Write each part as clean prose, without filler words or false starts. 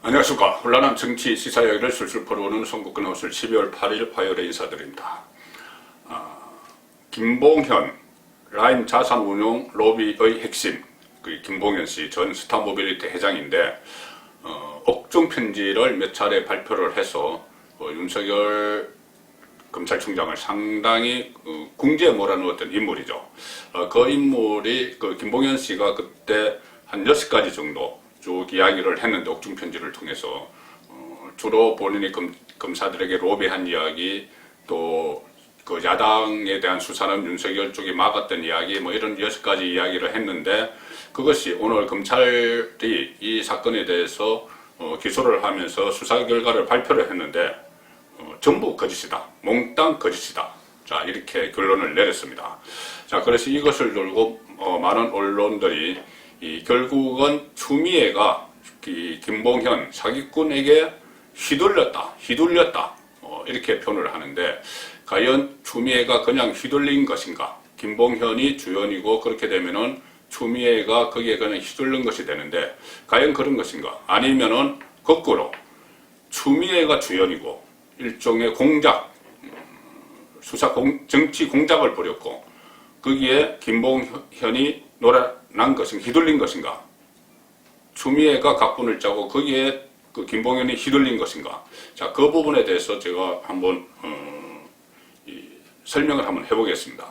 안녕하십니까. 혼란한 정치 시사 이야기를 술술 풀어오는 송국근 호술 12월 8일 화요일에 인사드립니다. 김봉현 라임 자산운용 로비의 핵심, 김봉현 씨 전 스타모빌리티 회장인데 옥중 편지를 몇 차례 발표를 해서 윤석열 검찰총장을 상당히 궁지에 몰아넣었던 인물이죠. 그 인물이 김봉현 씨가 그때 한 6가지 정도 쭉 이야기를 했는데, 옥중 편지를 통해서 주로 본인이 검사들에게 로비한 이야기, 또 그 야당에 대한 수사는 윤석열 쪽이 막았던 이야기, 뭐 이런 6가지 이야기를 했는데, 그것이 오늘 검찰이 이 사건에 대해서 기소를 하면서 수사 결과를 발표를 했는데 전부 거짓이다, 몽땅 거짓이다, 자 이렇게 결론을 내렸습니다. 자, 그래서 이것을 들고 많은 언론들이 결국은 추미애가 김봉현 사기꾼에게 휘둘렸다 이렇게 표현을 하는데, 과연 추미애가 그냥 휘둘린 것인가? 김봉현이 주연이고 그렇게 되면은 추미애가 거기에 그냥 휘둘른 것이 되는데, 과연 그런 것인가? 아니면은 거꾸로 추미애가 주연이고 일종의 공작, 정치 공작을 벌였고 거기에 김봉현이 놀아난 것인가, 휘둘린 것인가? 추미애가 각본을 짜고 거기에 김봉현이 휘둘린 것인가? 자, 그 부분에 대해서 제가 한번 설명을 한번 해보겠습니다.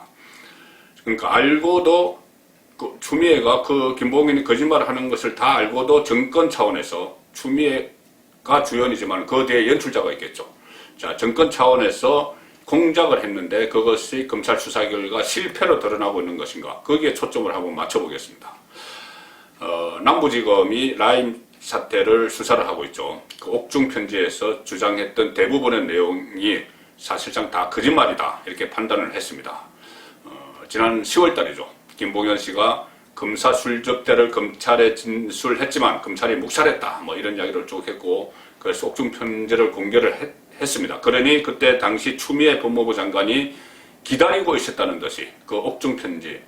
그러니까 알고도 추미애가 김봉현이 거짓말을 하는 것을 다 알고도 정권 차원에서 추미애가 주연이지만 그 뒤에 연출자가 있겠죠. 자, 정권 차원에서 공작을 했는데 그것이 검찰 수사 결과 실패로 드러나고 있는 것인가? 거기에 초점을 한번 맞춰보겠습니다. 남부지검이 라임 사태를 수사를 하고 있죠. 그 옥중 편지에서 주장했던 대부분의 내용이 사실상 다 거짓말이다 이렇게 판단을 했습니다. 지난 10월 달이죠. 김봉현 씨가 검사 술접대를 검찰에 진술했지만 검찰이 묵살했다, 뭐 이런 이야기를 쭉 했고, 그래서 옥중 편지를 공개를 했습니다. 그러니 그때 당시 추미애 법무부 장관이 기다리고 있었다는 듯이 그 옥중 편지,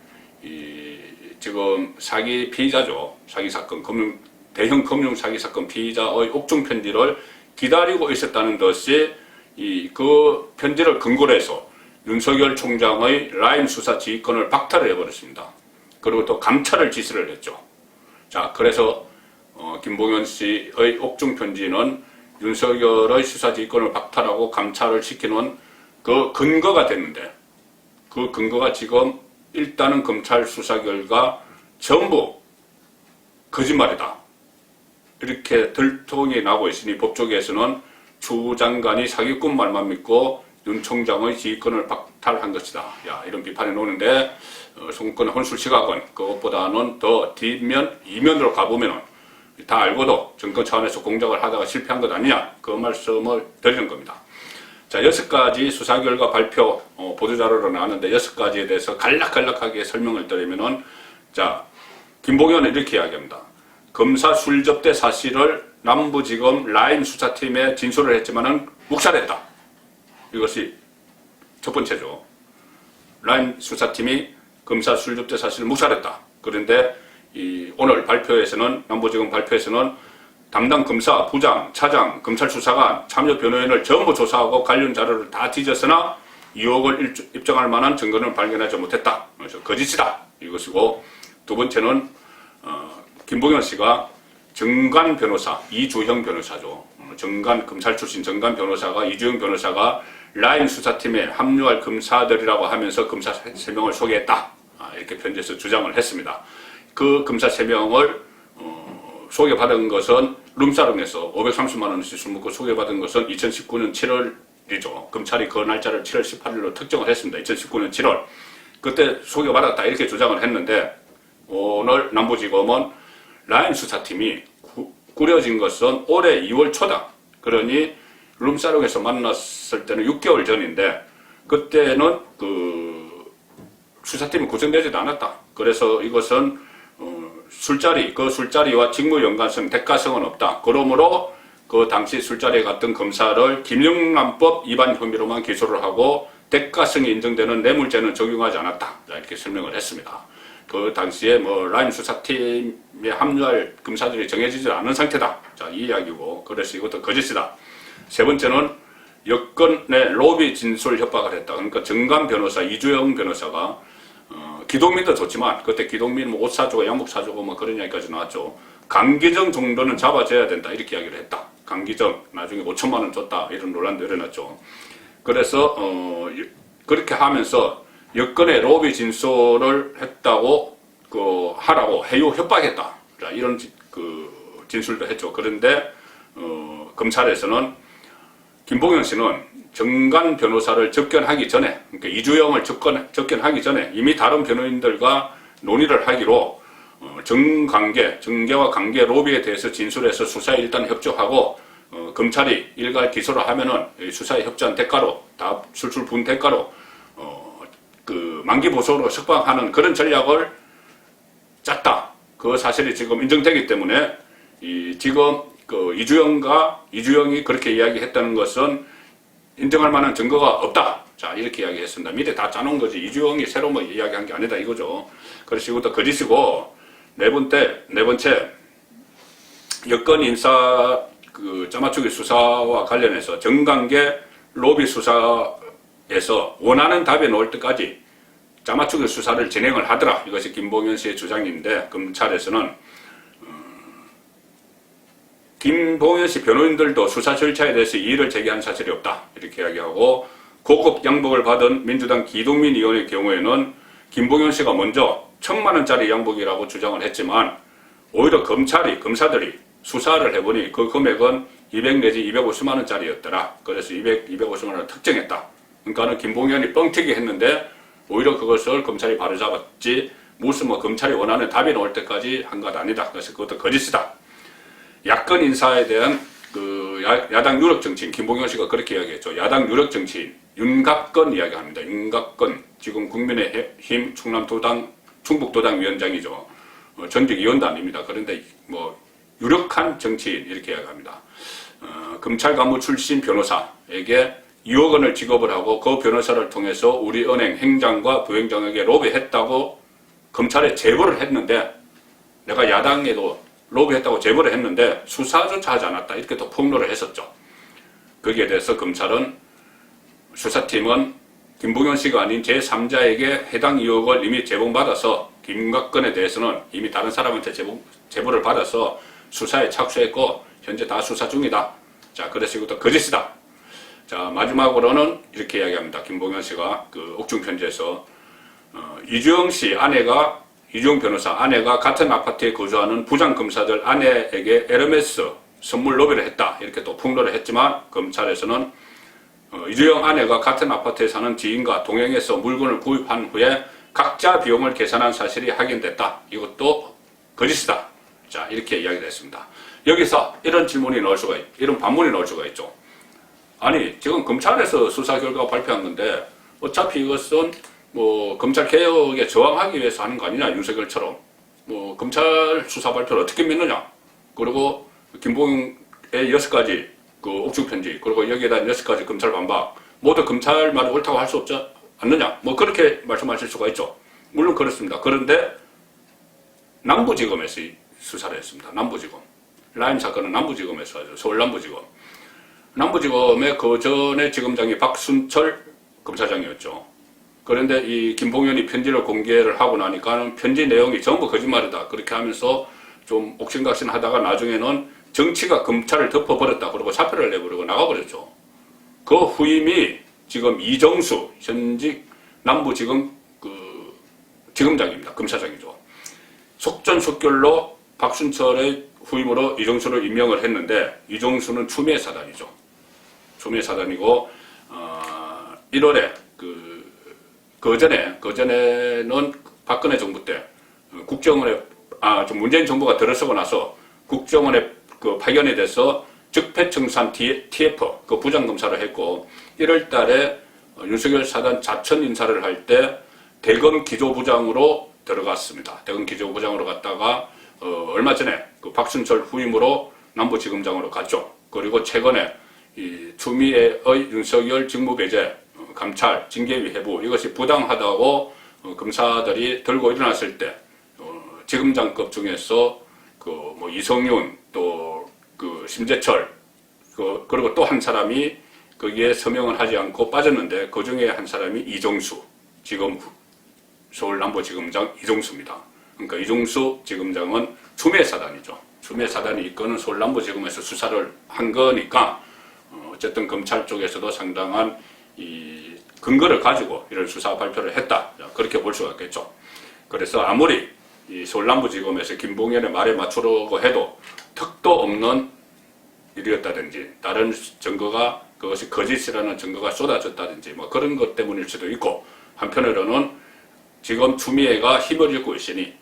지금 사기 피의자죠. 사기 사건, 대형 금융 사기 사건 피의자의 옥중 편지를 기다리고 있었다는 듯이 그 편지를 근거로 해서 윤석열 총장의 라임 수사 지휘권을 박탈을 해버렸습니다. 그리고 또 감찰을 지시를 했죠. 자, 그래서 김봉현 씨의 옥중 편지는 윤석열의 수사 지휘권을 박탈하고 감찰을 시키는 그 근거가 됐는데, 그 근거가 지금 일단은 검찰 수사 결과 전부 거짓말이다 이렇게 들통이 나고 있으니, 법조계에서는 추 장관이 사기꾼 말만 믿고 윤 총장의 지휘권을 박탈한 것이다, 야, 이런 비판이 나오는데, 송국근 혼술 시각은 그것보다는 더 뒷면, 이면으로 가보면은 다 알고도 정권 차원에서 공작을 하다가 실패한 것 아니냐, 그 말씀을 드리는 겁니다. 자, 6가지 수사 결과 발표 보도자료로 나왔는데 6가지에 대해서 간략하게 설명을 드리면은, 자, 김봉현은 이렇게 이야기합니다. 검사 술접대 사실을 남부지검 라임 수사팀에 진술을 했지만은 묵살했다. 이것이 첫 번째죠. 라임 수사팀이 검사 술접대 사실을 묵살했다. 그런데 오늘 발표에서는, 남부지검 발표에서는 담당 검사, 부장, 차장, 검찰수사관, 참여 변호인을 전부 조사하고 관련 자료를 다 뒤졌으나 의혹을 입증할 만한 증거는 발견하지 못했다. 그래서 거짓이다, 이것이고, 두 번째는 김봉현 씨가 정관 변호사, 이주형 변호사죠. 검찰 출신 정관 변호사가, 이주형 변호사가 라임 수사팀에 합류할 검사들이라고 하면서 검사 3명을 소개했다, 이렇게 편지에서 주장을 했습니다. 그 검사 3명을 소개받은 것은 룸사롱에서 530만 원씩 술 먹고 소개받은 것은 2019년 7월이죠. 검찰이 그 날짜를 7월 18일로 특정을 했습니다. 2019년 7월. 그때 소개받았다 이렇게 주장을 했는데, 오늘 남부지검은 라임 수사팀이 꾸려진 것은 올해 2월 초다. 그러니 룸사롱에서 만났을 때는 6개월 전인데, 그때는 수사팀이 구성되지도 않았다. 그래서 이것은 그 술자리와 직무 연관성, 대가성은 없다. 그러므로 그 당시 술자리에 갔던 검사를 김영란법 위반 혐의로만 기소를 하고 대가성이 인정되는 뇌물죄는 적용하지 않았다, 이렇게 설명을 했습니다. 그 당시에 라임 수사팀에 합류할 검사들이 정해지지 않은 상태다, 자, 이 이야기고. 그래서 이것도 거짓이다. 세 번째는 여권의 로비 진술 협박을 했다. 그러니까 정관 변호사, 이주영 변호사가 기동민도 좋지만 그때 기동민 뭐 옷 사주고 양복 사주고 뭐 그런 이야기까지 나왔죠. 강기정 정도는 잡아줘야 된다 이렇게 이야기를 했다. 강기정 나중에 5천만 원 줬다 이런 논란도 일어났죠. 그래서 그렇게 하면서 여권의 로비 진술을 했다고 하라고 해요 협박했다. 자, 이런 진술도 했죠. 그런데 검찰에서는 김봉현 씨는 정관 변호사를 접견하기 전에, 그러니까 이주영을 접견하기 전에 이미 다른 변호인들과 논의를 하기로 정계와 관계 로비에 대해서 진술해서 수사에 일단 협조하고 검찰이 일괄 기소를 하면은 수사에 협조한 대가로 다 술술 분 대가로 만기 보석으로 석방하는 그런 전략을 짰다. 그 사실이 지금 인정되기 때문에 지금 이주영이 그렇게 이야기했다는 것은 인정할 만한 증거가 없다. 자, 이렇게 이야기했습니다. 미리 다 짜놓은 거지. 이주영이 새로 뭐 이야기한 게 아니다 이거죠. 그래서 이것도 거짓이고, 네 번째, 여권 인사 짜맞추기 수사와 관련해서 정관계 로비 수사에서 원하는 답이 나올 때까지 짜맞추기 수사를 진행을 하더라. 이것이 김봉현 씨의 주장인데, 검찰에서는 김봉현 씨 변호인들도 수사 절차에 대해서 이의를 제기한 사실이 없다. 이렇게 이야기하고, 고급 양복을 받은 민주당 기동민 의원의 경우에는 김봉현 씨가 먼저 1,000만 원짜리 양복이라고 주장을 했지만 오히려 검사들이 수사를 해보니 그 금액은 200 내지 250만 원짜리였더라. 그래서 250만 원을 특정했다. 그러니까는 김봉현이 뻥튀기 했는데 오히려 그것을 검찰이 바로잡았지 무슨 검찰이 원하는 답이 나올 때까지 한 것 아니다. 그래서 그것도 거짓이다. 야권 인사에 대한 야당 유력 정치인 김봉현 씨가 그렇게 이야기했죠. 야당 유력 정치인 윤곽건 이야기합니다. 윤곽건 지금 국민의힘 충북도당 위원장이죠. 전직 의원도 아닙니다. 그런데 유력한 정치인 이렇게 이야기합니다. 검찰 간부 출신 변호사에게 2억 원을 지급을 하고 그 변호사를 통해서 우리 은행 행장과 부행장에게 로비했다고 검찰에 제보를 했는데, 내가 야당에도 로비했다고 제보를 했는데 수사조차 하지 않았다. 이렇게 또 폭로를 했었죠. 거기에 대해서 검찰은, 수사팀은 김봉현 씨가 아닌 제3자에게 해당 2억을 이미 제공받아서 김곽건에 대해서는 이미 다른 사람한테 제보를 받아서 수사에 착수했고 현재 다 수사 중이다. 자, 그래서 이것도 거짓이다. 자, 마지막으로는 이렇게 이야기합니다. 김봉현 씨가 옥중 편지에서 이주영 변호사 아내가 같은 아파트에 거주하는 부장검사들 아내에게 에르메스 선물 로비를 했다. 이렇게 또 폭로를 했지만 검찰에서는 이주영 아내가 같은 아파트에 사는 지인과 동행해서 물건을 구입한 후에 각자 비용을 계산한 사실이 확인됐다. 이것도 거짓이다. 자, 이렇게 이야기를 했습니다. 여기서 이런 이런 반문이 나올 수가 있죠. 아니, 지금 검찰에서 수사 결과가 발표한 건데 어차피 이것은 검찰 개혁에 저항하기 위해서 하는 거 아니냐, 윤석열처럼. 검찰 수사 발표를 어떻게 믿느냐. 그리고 김봉현의 6가지 옥중 편지, 그리고 여기에 대한 6가지 검찰 반박, 모두 검찰 말이 옳다고 할 수 없지 않느냐. 그렇게 말씀하실 수가 있죠. 물론 그렇습니다. 그런데 남부지검에서 수사를 했습니다. 남부지검. 라임 사건은 남부지검에서 하죠. 서울 남부지검. 남부지검의 그 전에 지검장이 박순철 검사장이었죠. 그런데 이 김봉현이 편지를 공개를 하고 나니까 편지 내용이 전부 거짓말이다. 그렇게 하면서 좀 옥신각신 하다가 나중에는 정치가 검찰을 덮어버렸다. 그러고 사표를 내버리고 나가버렸죠. 그 후임이 지금 이정수 현직 남부지검 지검장입니다. 검사장이죠. 속전속결로 박순철의 후임으로 이정수를 임명을 했는데, 이정수는 추미애 사단이죠. 추미애 사단이고 1월에 그전에는 박근혜 정부 때 국정원에 문재인 정부가 들어서고 나서 국정원에 파견이 돼서 적폐청산 TF 부장검사를 했고, 1월 달에 윤석열 사단 자천 인사를 할 때 대검 기조부장으로 들어갔습니다. 대검 기조부장으로 갔다가 얼마 전에 박순철 후임으로 남부지검장으로 갔죠. 그리고 최근에 이 추미애의 윤석열 직무배제, 감찰, 징계위 회부, 이것이 부당하다고 검사들이 들고 일어났을 때 지검장급 중에서 이성윤, 또 심재철, 그리고 또 한 사람이 거기에 서명을 하지 않고 빠졌는데 그 중에 한 사람이 이종수, 지금 서울남부지검장 이종수입니다. 그러니까 이종수 지검장은 추미애 사단이죠. 추미애 사단이 이끄는 서울남부지검에서 수사를 한 거니까 어쨌든 검찰 쪽에서도 상당한 이 근거를 가지고 이런 수사 발표를 했다. 그렇게 볼 수가 있겠죠. 그래서 아무리 이 서울남부지검에서 김봉현의 말에 맞추려고 해도 턱도 없는 일이었다든지 다른 증거가 그것이 거짓이라는 증거가 쏟아졌다든지 뭐 그런 것 때문일 수도 있고, 한편으로는 지금 추미애가 힘을 잃고 있으니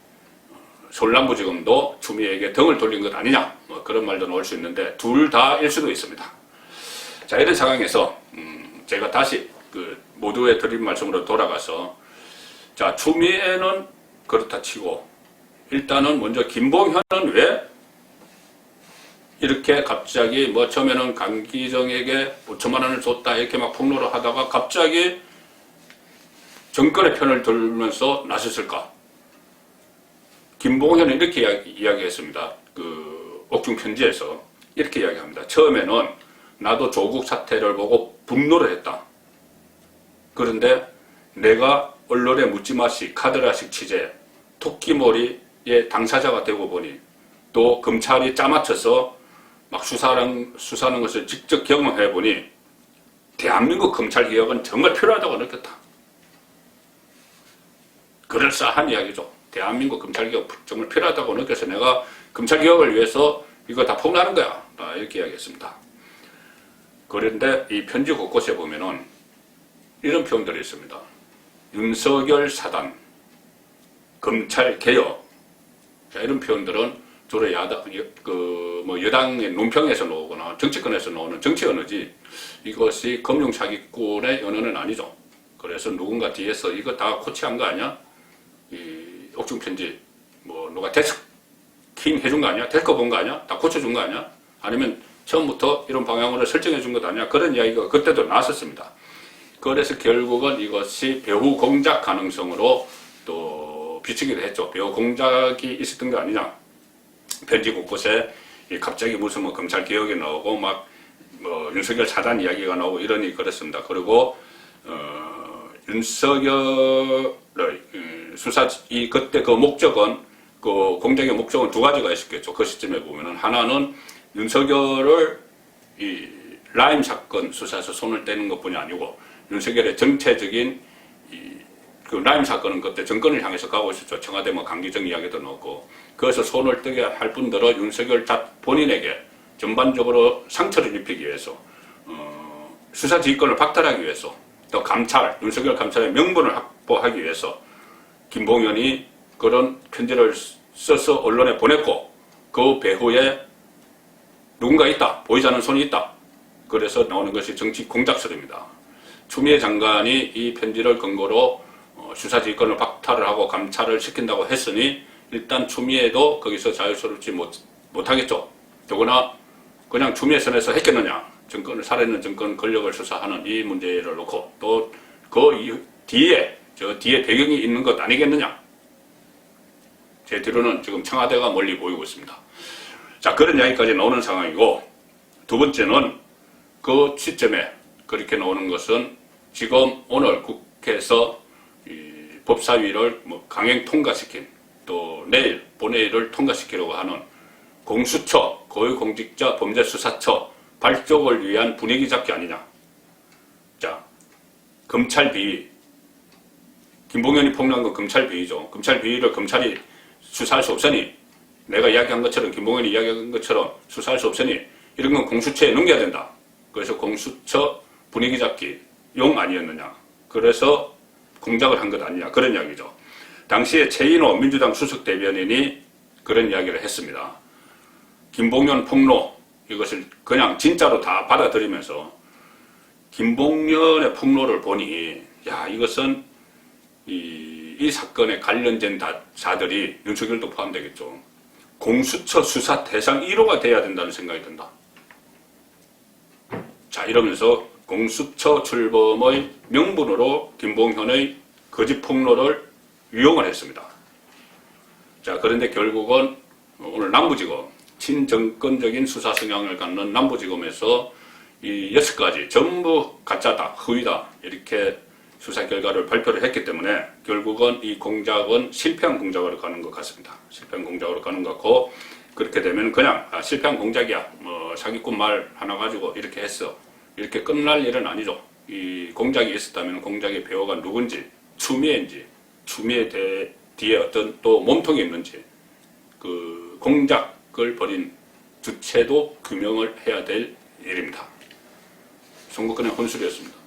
서울남부지검도 추미애에게 등을 돌린 것 아니냐, 뭐 그런 말도 나올 수 있는데 둘 다일 수도 있습니다. 자, 이런 상황에서 제가 다시 모두의 드린 말씀으로 돌아가서, 자, 추미애는 그렇다 치고 일단은 먼저 김봉현은 왜 이렇게 갑자기 뭐 처음에는 강기정에게 5천만 원을 줬다 이렇게 막 폭로를 하다가 갑자기 정권의 편을 들면서 나섰을까? 김봉현은 이렇게 이야기했습니다. 옥중 편지에서 이렇게 이야기합니다. 처음에는 나도 조국 사태를 보고 분노를 했다. 그런데 내가 언론에 묻지마식, 카드라식 취재, 토끼몰이의 당사자가 되고 보니, 또 검찰이 짜맞춰서 막 수사하는 것을 직접 경험해 보니 대한민국 검찰개혁은 정말 필요하다고 느꼈다. 그럴싸한 이야기죠. 대한민국 검찰개혁 정말 필요하다고 느껴서 내가 검찰개혁을 위해서 이거 다 폭로하는 거야, 이렇게 이야기했습니다. 그런데 이 편지 곳곳에 보면은 이런 표현들이 있습니다. 윤석열 사단, 검찰개혁, 이런 표현들은 주로 여당의 논평에서 나오거나 정치권에서 나오는 정치 언어지, 이것이 금융사기꾼의 언어는 아니죠. 그래서 누군가 뒤에서 이거 다 코치한 거 아니야? 이 옥중편지 누가 데스킹 해준 거 아니야? 데스크 본 거 아니야? 다 고쳐준 거 아니야? 아니면 처음부터 이런 방향으로 설정해 준 것 아니야? 그런 이야기가 그때도 나왔었습니다. 그래서 결국은 이것이 배후 공작 가능성으로 또 비추기도 했죠. 배후 공작이 있었던 거 아니냐? 편지 곳곳에 갑자기 무슨 검찰 개혁이 나오고 윤석열 사단 이야기가 나오고 이러니 그렇습니다. 그리고 윤석열의 수사 그때 그 목적은 공작의 목적은 두 가지가 있었겠죠. 그 시점에 보면은 하나는 윤석열을 이 라임 사건 수사에서 손을 떼는 것뿐이 아니고 윤석열의 정체적인 그 라임 사건은 그때 정권을 향해서 가고 있었죠. 청와대 강기정 이야기도 나오고, 그래서 손을 떼게 할 뿐더러 윤석열 본인에게 전반적으로 상처를 입히기 위해서, 수사 지휘권을 박탈하기 위해서, 또 윤석열 감찰의 명분을 확보하기 위해서 김봉현이 그런 편지를 써서 언론에 보냈고, 그 배후에 누군가 있다, 보이지 않는 손이 있다. 그래서 나오는 것이 정치 공작설입니다. 추미애 장관이 이 편지를 근거로 수사지휘권을 박탈을 하고 감찰을 시킨다고 했으니 일단 추미애도 거기서 자유스럽지 못하겠죠. 더구나 그냥 추미애 선에서 했겠느냐. 살아있는 정권 권력을 수사하는 이 문제를 놓고 또 그 뒤에 배경이 있는 것 아니겠느냐. 제 뒤로는 지금 청와대가 멀리 보이고 있습니다. 자, 그런 이야기까지 나오는 상황이고, 두 번째는 그 시점에 그렇게 나오는 것은 지금 오늘 국회에서 법사위를 강행 통과시킨, 또 내일 본회의를 통과시키려고 하는 공수처, 고위공직자 범죄수사처 발족을 위한 분위기 잡기 아니냐. 자, 검찰 비위, 김봉현이 폭로한 건 검찰 비위죠. 검찰 비위를 검찰이 수사할 수 없으니, 내가 이야기한 것처럼 김봉현이 이야기한 것처럼 수사할 수 없으니 이런 건 공수처에 넘겨야 된다. 그래서 공수처 분위기 잡기 용 아니었느냐. 그래서 공작을 한 것 아니냐, 그런 이야기죠. 당시에 최인호 민주당 수석 대변인이 그런 이야기를 했습니다. 김봉현 폭로, 이것을 그냥 진짜로 다 받아들이면서 김봉현의 폭로를 보니, 야, 이것은 이 사건에 관련된 자들이 윤석열도 포함되겠죠. 공수처 수사 대상 1호가 돼야 된다는 생각이 든다. 자, 이러면서 공수처 출범의 명분으로 김봉현의 거짓 폭로를 유용을 했습니다. 자, 그런데 결국은 오늘 남부지검 친정권적인 수사 성향을 갖는 남부지검에서 이 6가지 전부 가짜다, 허위다 이렇게 수사 결과를 발표를 했기 때문에 결국은 이 공작은 실패한 공작으로 가는 것 같습니다. 실패한 공작으로 가는 것 같고, 그렇게 되면 그냥 실패한 공작이야, 뭐 사기꾼 말 하나 가지고 이렇게 했어, 이렇게 끝날 일은 아니죠. 이 공작이 있었다면 공작의 배후가 누군지, 추미애인지, 추미애 뒤에 어떤 또 몸통이 있는지, 그 공작을 벌인 주체도 규명을 해야 될 일입니다. 송국근의 혼술이었습니다.